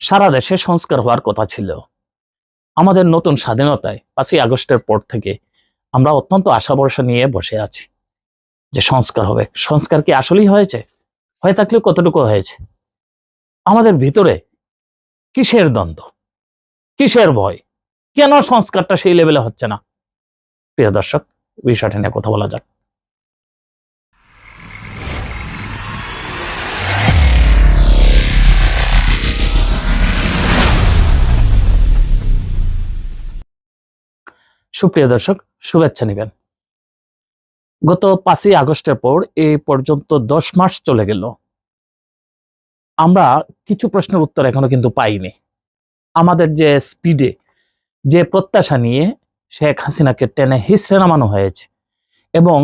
সারা দেশে সংস্কার হওয়ার কথা ছিল। আমাদের নতুন স্বাধীনতায় 5ই আগস্টের পর থেকে আমরা অত্যন্ত আশা ভরসা নিয়ে বসে আছি যে সংস্কার হবে। সংস্কার কি আসলেই হয়েছে? হয়ে থাকলে কতটুকু হয়েছে? আমাদের ভিতরে কিসের দ্বন্দ্ব, কিসের ভয়, কেন সংস্কারটা সেই লেভেলে হচ্ছে না? প্রিয় দর্শক, বিষয়টা নিয়ে কথা বলা যাক। সুপ্রিয় দর্শক, শুভেচ্ছা নিবেন। গত 5ই আগস্টের পর এই পর্যন্ত 10 মাস চলে গেল। আমরা কিছু প্রশ্নের উত্তর এখনো কিন্তু পাইনি। আমাদের যে স্পিডে, যে প্রত্যাশা নিয়ে শেখ হাসিনাকে টেনে হিসড়ে নামানো হয়েছে এবং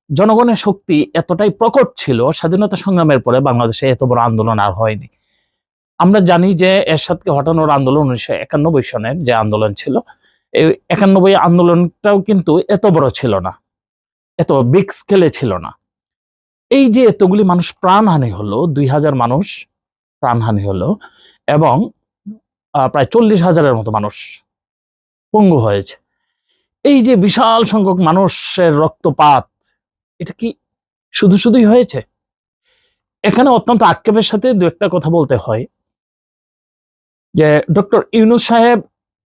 জনগণের শক্তি এতটাই প্রকট ছিল, স্বাধীনতা সংগ্রামের পরে বাংলাদেশে এত বড় আন্দোলন আর হয়নি। আমরা জানি যে এরশাদকে হটানোর আন্দোলন 1991 সনের যে আন্দোলন ছিল, এই 91 আন্দোলনটাও কিন্তু এত বড় ছিল না, এত বিগ স্কেলে ছিল না। এই যে এতগুলি মানুষ প্রাণহানি হলো, 2000 মানুষ প্রাণহানি হলো এবং প্রায় 40,000-এর মতো মানুষ পঙ্গু হয়েছে। এই যে বিশাল সংখ্যক মানুষের রক্তপাত, এটা কি শুধু শুধুই হয়েছে? এখানে অত্যন্ত আক্ষেপের সাথে দু একটা কথা বলতে হয় যে ডক্টর ইউনূস সাহেব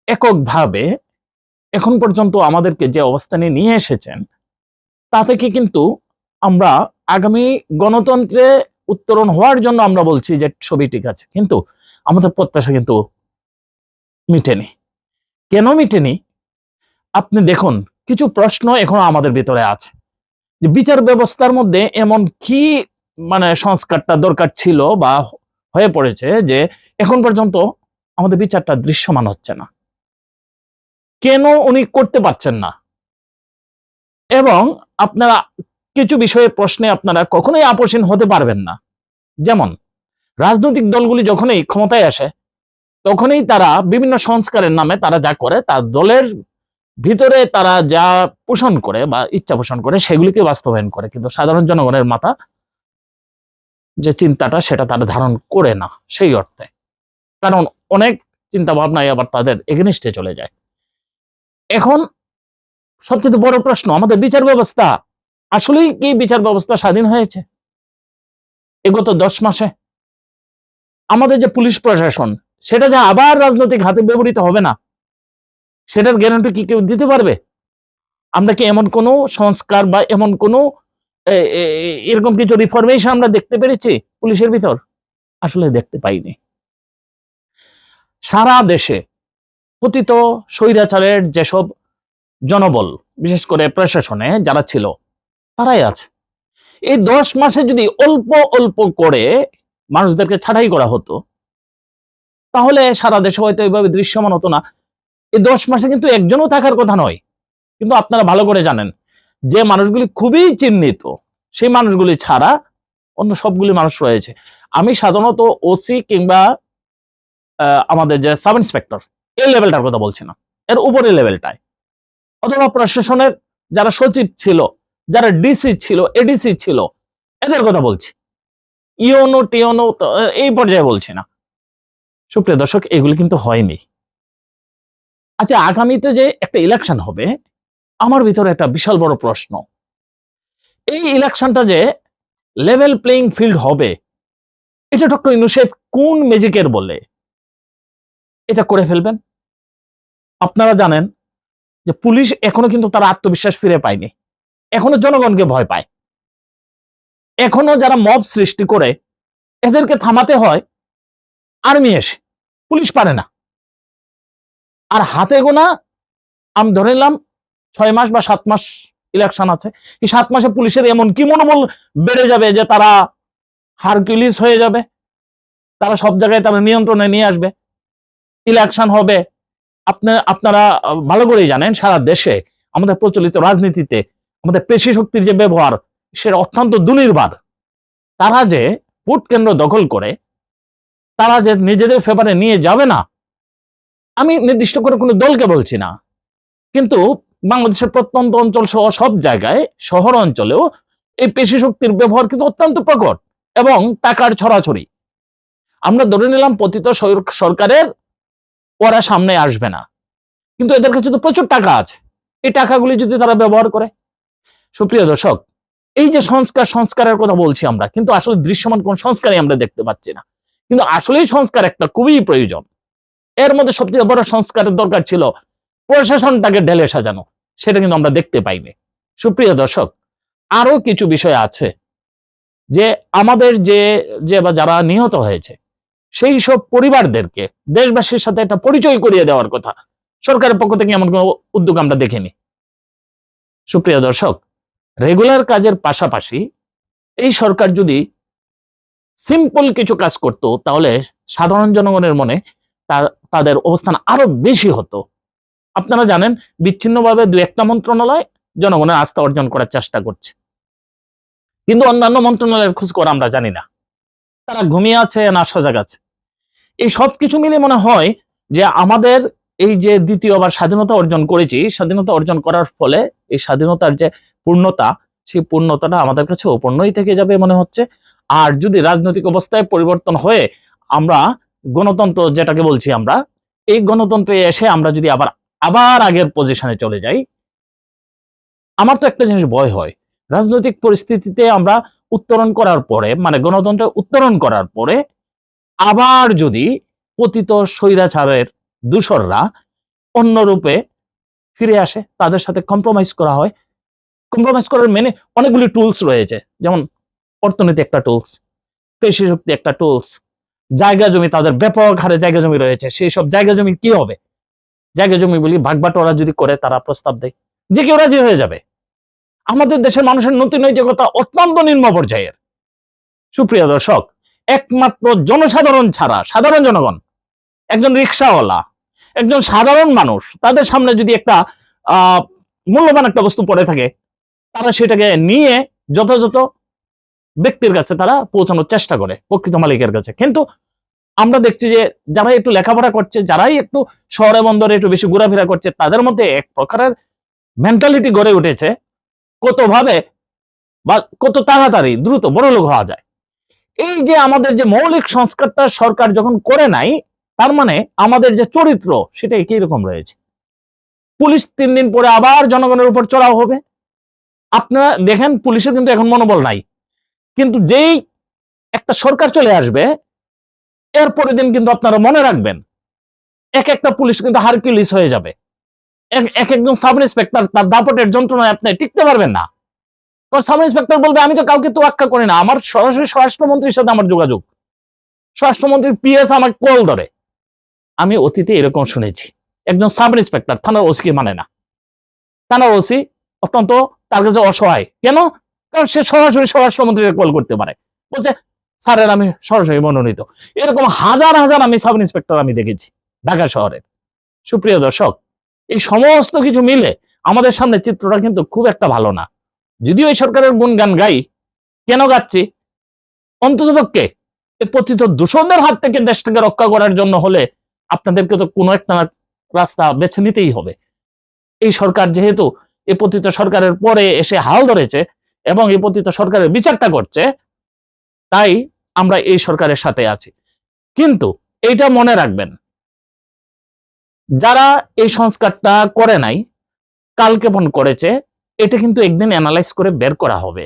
এককভাবে এখন পর্যন্ত আমাদেরকে যে অবস্থানে নিয়ে এসেছেন, তা থেকে কিন্তু আমরা আগামী গণতন্ত্রে উত্তরণ হওয়ার জন্য আমরা বলছি যে ছবি ঠিক আছে, কিন্তু আমাদের প্রত্যাশা কিন্তু মিটেনি। কেন মিটেনি? আপনি দেখুন, কিছু প্রশ্ন এখনো আমাদের ভিতরে আছে যে বিচার ব্যবস্থার মধ্যে এমন কি সংস্কারটা দরকার ছিল বা হয়ে পড়েছে যে এখন পর্যন্ত আমাদের বিচারটা দৃশ্যমান হচ্ছে না। কেন উনি করতে পারছেন না? এবং আপনারা কিছু বিষয়ে প্রশ্নে আপনারা কখনোই আপোষহীন হতে পারবেন না। যেমন রাজনৈতিক দলগুলি যখনই ক্ষমতায় আসে, তখনই তারা বিভিন্ন সংস্কারের নামে তারা যা করে, তার দলের ভিতরে তারা যা পোষণ করে বা ইচ্ছা পোষণ করে সেগুলিকে বাস্তবায়ন করে, কিন্তু সাধারণ জনগণের মাথা যে চিন্তাটা সেটা তারা ধারণ করে না সেই অর্থে। কারণ অনেক চিন্তা ভাবনায় আবার তাদের এগেনিস্টে চলে যায়। এখন সবচেয়ে বড় প্রশ্ন, আমাদের বিচার ব্যবস্থা আসলেই কি বিচার ব্যবস্থা স্বাধীন হয়েছে গত 10 মাসে? আমাদের যে পুলিশ প্রশাসন, সেটা যে আবার রাজনৈতিক হাতে ব্যবহৃত হবে না, সেটার গ্যারান্টি কি কেউ দিতে পারবে? আমরা কি এমন কোনো সংস্কার বা এমন কোনো এরকম কিছু রিফরমেশন আমরা দেখতে পেরেছি পুলিশের ভিতর? আসলে দেখতে পাইনি। সারা দেশে পতিত স্বৈরাচারের যেসব জনবল, বিশেষ করে প্রশাসনে যারা ছিল, তারাই আছে। এই 10 মাসে যদি অল্প অল্প করে মানুষদেরকে ছাঁটাই করা হতো, তাহলে সারা দেশে হয়তো এইভাবে দৃশ্যমান হতো না। এই 10 মাসে কিন্তু একজনও থাকার কথা নয়, কিন্তু আপনারা ভালো করে জানেন যে মানুষগুলি খুবই চিহ্নিত, সেই মানুষগুলি ছাড়া অন্য সবগুলি মানুষ রয়েছে। আমি সাধারণত ওসি কিংবা আমাদের যে সাব ইন্সপেক্টর, এই লেভেলটার কথা বলছি না, এর উপরের লেভেলটায়, অথবা প্রশাসনের যারা সচিব ছিল, যারা ডিসি ছিল, এডিসি ছিল, এদের কথা বলছি। ইওনো টিওনো এই পর্যায়ে বলছি না। সুপ্রিয় দর্শক, এগুলি কিন্তু হয়নি। আচ্ছা, আগামীতে যে একটা ইলেকশন হবে, আমার ভিতরে একটা বিশাল বড় প্রশ্ন, এই ইলেকশনটা যে লেভেল প্লেইং ফিল্ড হবে, এটা ডক্টর ইউনূস সাহেব কোন ম্যাজিকের বলে এটা করে ফেলবেন? আপনারা জানেন যে পুলিশ এখনো কিন্তু তার আত্মবিশ্বাস ফিরে পায়নি, এখনো জনগণকে ভয় পায়, এখনো যারা মব সৃষ্টি করে এদেরকে থামাতে হয় আর্মি এসে, পুলিশ পারে না। আর হাতে গোনা, আমি ধরে নিলাম 6 মাস বা 7 মাস ইলেকশন আছে, এই 7 মাসে পুলিশের এমন কি মনোবল বেড়ে যাবে যে তারা হারকিউলিস হয়ে যাবে, তারা সব জায়গায় তারা নিয়ন্ত্রণে নিয়ে আসবে, ইলেকশন হবে। আপনারা ভালো করেই জানেন সারা দেশে আমাদের প্রচলিত রাজনীতিতে আমাদের পেশি শক্তির যে ব্যবহার, সেটা অত্যন্ত দুর্নির্বাণ। তারা যে ভোট কেন্দ্র দখল করে, তারা যে নিজেদের ফেভারে নিয়ে যাবে না, আমি নির্দিষ্ট করে কোনো দলকে বলছি না, কিন্তু বাংলাদেশের প্রত্যন্ত অঞ্চল সহ সব জায়গায়, শহর অঞ্চলেও এই পেশি শক্তির ব্যবহার কিন্তু অত্যন্ত প্রকট এবং টাকার ছড়াছড়ি। আমরা ধরে নিলাম পতিত সরকারের ওরা সামনে আসবে না, কিন্তু এদের কাছে তো প্রচুর টাকা আছে, এই টাকাগুলি যদি তারা ব্যবহার করে। সুপ্রিয় দর্শক, এই যে সংস্কারের কথা বলছি আমরা, কিন্তু আসলে দৃশ্যমান কোন সংস্কারই আমরা দেখতে পাচ্ছি না। কিন্তু আসলেই সংস্কার একটা খুবই প্রয়োজন। এর মধ্যে সবচেয়ে বড় সংস্কারের দরকার ছিল প্রশাসনটাকে ঢেলে সাজানো, সেটা কিন্তু আমরা দেখতে পাইনি। সুপ্রিয় দর্শক, আরো কিছু বিষয় আছে যে আমাদের যারা নিহত হয়েছে সেই সব পরিবারদেরকে দেশবাসীর সাথে একটা পরিচয় করিয়ে দেওয়ার কথা সরকারের পক্ষ থেকে এমন কোনো উদ্যোগ আমরা দেখিনি। সুপ্রিয় দর্শক, রেগুলার কাজের পাশাপাশি এই সরকার যদি সিম্পল কিছু কাজ করত, তাহলে সাধারণ জনগণের মনে তাদের অবস্থান আরো বেশি হতো। আপনারা জানেন, বিচ্ছিন্নভাবে দু একটা মন্ত্রণালয় জনগণের আস্থা অর্জন করার চেষ্টা করছে, কিন্তু অন্যান্য মন্ত্রণালয়ের খোঁজ করা আমরা জানি না, তারা ঘুমিয়ে আছে না সজাগ আছে। এই সব কিছু মিলে মনে হয় যে আমাদের এই যে দ্বিতীয়বার স্বাধীনতা অর্জন করেছি, স্বাধীনতা অর্জন করার ফলে এই স্বাধীনতার যে পূর্ণতা, সেই পূর্ণতাটা আমাদের কাছে অপূর্ণই থেকে যাবে মনে হচ্ছে। আর যদি রাজনৈতিক অবস্থায় পরিবর্তন হয়ে আমরা গণতন্ত্র যেটাকে বলছি আমরা, এই গণতন্ত্রে এসে আমরা যদি আবার আগের পজিশনে চলে যাই, আমার তো একটা জিনিস ভয় হয়, রাজনৈতিক পরিস্থিতিতে আমরা উত্তরণ করার পরে, মানে গণতন্ত্রে উত্তরণ করার পরে আবার যদি পতিত স্বৈরাচারের দূষররা অন্য রূপে ফিরে আসে, তাদের সাথে কম্প্রোমাইজ করা হয়। কম্প্রোমাইজ করার মেনে অনেকগুলি টুলস রয়েছে, যেমন অর্থনীতি একটা টুলস, পেশি শক্তি একটা টুলস, জায়গা জমি, তাদের ব্যাপক হারে জায়গা জমি রয়েছে, সেই সব জায়গা জমি কি হবে, জায়গা জমি বলি ভাগবাটোয়ারা যদি করে, তারা প্রস্তাব দেয়, যে কেউ রাজি হয়ে যাবে। আমাদের দেশের মানুষের নৈতিকতা অত্যন্ত নিম্ন পর্যায়ের। সুপ্রিয় দর্শক, একমাত্র জনসাধারণ ছাড়া, সাধারণ জনগণ, একজন রিক্সাওয়ালা, একজন সাধারণ মানুষ, তাদের সামনে যদি একটা মূল্যবান একটা বস্তু পড়ে থাকে, তারা সেটাকে নিয়ে যথাযথ ব্যক্তির কাছে তারা পৌঁছানোর চেষ্টা করে, প্রকৃত মালিকের কাছে। কিন্তু আমরা দেখছি যে যারা একটু লেখাপড়া করছে, যারাই একটু শহরে বন্দরে একটু বেশি ঘোরাফেরা করছে, তাদের মধ্যে এক প্রকারের মেন্টালিটি গড়ে উঠেছে, কত ভাবে বা কত তাড়াতাড়ি দ্রুত বড়লোক হওয়া যায়। এই যে আমাদের যে মৌলিক সংস্কারটা সরকার যখন করে নাই, তার মানে আমাদের যে চরিত্র সেটা একই রকম রয়েছে। পুলিশ 3 দিন পরে আবার জনগণের উপর চড়াও হবে। আপনারা দেখেন, পুলিশের কিন্তু এখন মনোবল নাই, কিন্তু যেই একটা সরকার চলে আসবে, এর পরের দিন কিন্তু আপনারা মনে রাখবেন, এক একটা পুলিশ কিন্তু হারকিউলিস হয়ে যাবে। একজন সাব ইন্সপেক্টর তার দাপটের যন্ত্রণায় আপনি টিকতে পারবেন না। কারণ সাব ইন্সপেক্টর বলবে, আমি তো কাউকে তোয়াক্কা করি না, আমার সরাসরি স্বরাষ্ট্রমন্ত্রীর সাথে আমার যোগাযোগ, স্বরাষ্ট্রমন্ত্রীর পিএস আমাকে কল ধরে। আমি অতীতে এরকম শুনেছি, একজন সাব ইন্সপেক্টর থানার ওসিকে মানে না, থানার ওসি অত্যন্ত তার কাছে অসহায়। কেন? কারণ সে সরাসরি স্বরাষ্ট্রমন্ত্রীকে কল করতে পারে, বলছে স্যারের আমি সরাসরি মনোনীত। এরকম হাজার হাজার আমি সাব ইন্সপেক্টর আমি দেখেছি ঢাকা শহরে। সুপ্রিয় দর্শক, এই সমস্ত কিছু মিলে আমাদের সামনে চিত্রটা কিন্তু খুব একটা ভালো না। যদিও এই সরকারের গুণগান গাই, কেন গাচ্ছি, অন্ততপক্ষে এই পতিত দূষণের হাত থেকে দেশটাকে রক্ষা করার জন্য হলে আপনাদেরকে তো কোনো একটা রাস্তা বেছে নিতেই হবে। এই সরকার যেহেতু এই পতিত সরকারের পরে এসে হাল ধরেছে এবং এই পতিত সরকারের বিচারটা করছে, তাই আমরা এই সরকারের সাথে আছি। কিন্তু এইটা মনে রাখবেন, যারা এই সংস্কারটা করে নাই, কালক্ষেপণ করেছে, এটা কিন্তু একদিন অ্যানালাইজ করে বের করা হবে,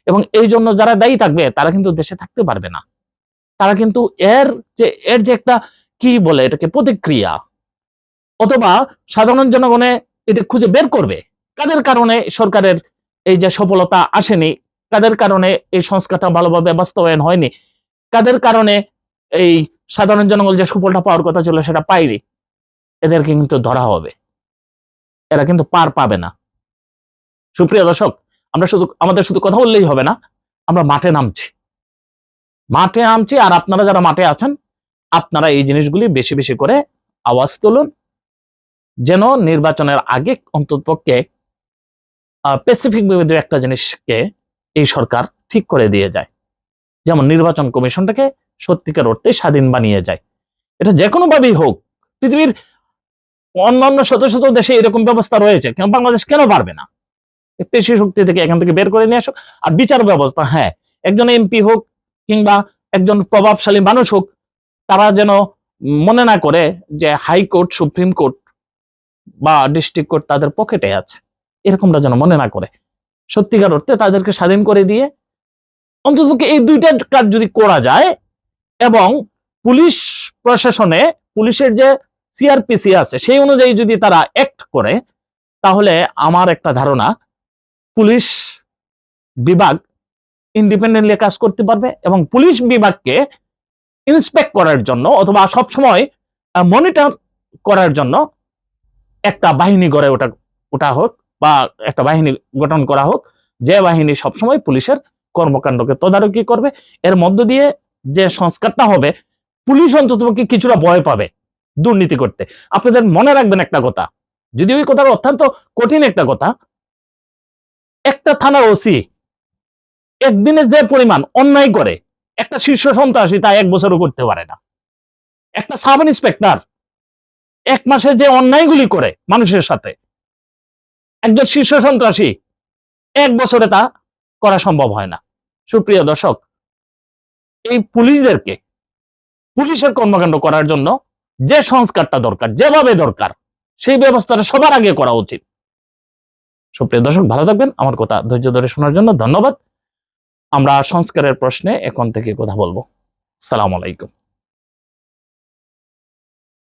এবং এই জন্য যারা দায়ী থাকবে তারা কিন্তু দেশে থাকতে পারবে না। তারা কিন্তু এর যে একটা কি বলে এটাকে প্রতিক্রিয়া, অথবা সাধারণ জনগণে এটা খুঁজে বের করবে, কাদের কারণে সরকারের এই যে সফলতা আসেনি, কাদের কারণে এই সংস্কারটা ভালোভাবে বাস্তবায়ন হয়নি, কাদের কারণে এই সাধারণ জনগণ যে সুফলটা পাওয়ার কথা ছিল সেটা পায়নি, এদেরকে কিন্তু ধরা হবে, এরা কিন্তু পার পাবে না। সুপ্রিয় দর্শক, আমাদের শুধু কথা বললেই হবে না, আমরা মাঠে নামছি। আর আপনারা যারা মাঠে আছেন, আপনারা এই জিনিসগুলি বেশি বেশি করে আওয়াজ তুলুন, যেন নির্বাচনের আগে অন্ততপক্ষে স্পেসিফিক ভাবে একটা জিনিসকে এই সরকার ঠিক করে দিয়ে যায়, যেমন নির্বাচন কমিশনটাকে সত্যিকার অর্থে স্বাধীন বানিয়ে যায়। এটা যে কোনো ভাবেই হোক, পৃথিবীর অন্যান্য শত শত দেশে এরকম ব্যবস্থা রয়েছে, কেন বাংলাদেশ কেন পারবে না? পেশি শক্তি থেকে এখান থেকে বের করে নিয়ে আসো। আর বিচার ব্যবস্থা, হ্যাঁ, একজন এমপি হোক কিংবা একজন প্রভাবশালী মানুষ হোক, তারা যেন মনে না করে যে হাইকোর্ট, সুপ্রিম কোর্ট বা ডিস্ট্রিক্ট কোর্ট তাদের পকেটে আছে, এরকমটা যেন মনে না করে। সত্যিকার অর্থে তাদেরকে স্বাধীন করে দিয়ে অন্তত এই দুইটা কাজ যদি করা যায়, এবং পুলিশ প্রশাসনে পুলিশের যে সিআরপিসি আছে সেই অনুযায়ী যদি তারা অ্যাক্ট করে, তাহলে আমার একটা ধারণা পুলিশ বিভাগ ইন্ডিপেন্ডেন্টলি কাজ করতে পারবে, এবং পুলিশ বিভাগকে ইন্সপেক্ট করার জন্য অথবা সবসময় মনিটর করার জন্য একটা বাহিনী গড়ে ওঠা হোক, বা একটা বাহিনী গঠন করা হোক, যে বাহিনী সবসময় পুলিশের কর্মকাণ্ডকে তদারকি করবে। এর মধ্য দিয়ে যে সংস্কারটা হবে, পুলিশ অন্ততপক্ষে কিছুটা ভয় পাবে দুর্নীতি করতে। আপনাদের মনে রাখবেন একটা কথা, যদি ওই কথাটা অত্যন্ত কঠিন একটা কথা, একটা থানার ওসি একদিনে যে পরিমাণ অন্যায় করে একটা শীর্ষ সন্ত্রাসী তা 1 বছরও করতে পারে না। একটা সাব ইন্সপেক্টর 1 মাসে যে অন্যায়গুলি করে মানুষের সাথে, একজন শীর্ষ সন্ত্রাসী 1 বছরে তা করা সম্ভব হয় না। সুপ্রিয় দর্শক, এই পুলিশদেরকে পুলিশের কর্মকাণ্ড করার জন্য যে সংস্কারটা দরকার, যেভাবে দরকার, সেই ব্যবস্থাটা সবার আগে করা উচিত। সুপ্রিয় দর্শক, ভালো থাকবেন। আমার কথা ধৈর্য ধরে শোনার জন্য ধন্যবাদ। আমরা সংস্কারের প্রশ্নে এখন থেকে কথা বলবো। আসসালামু আলাইকুম।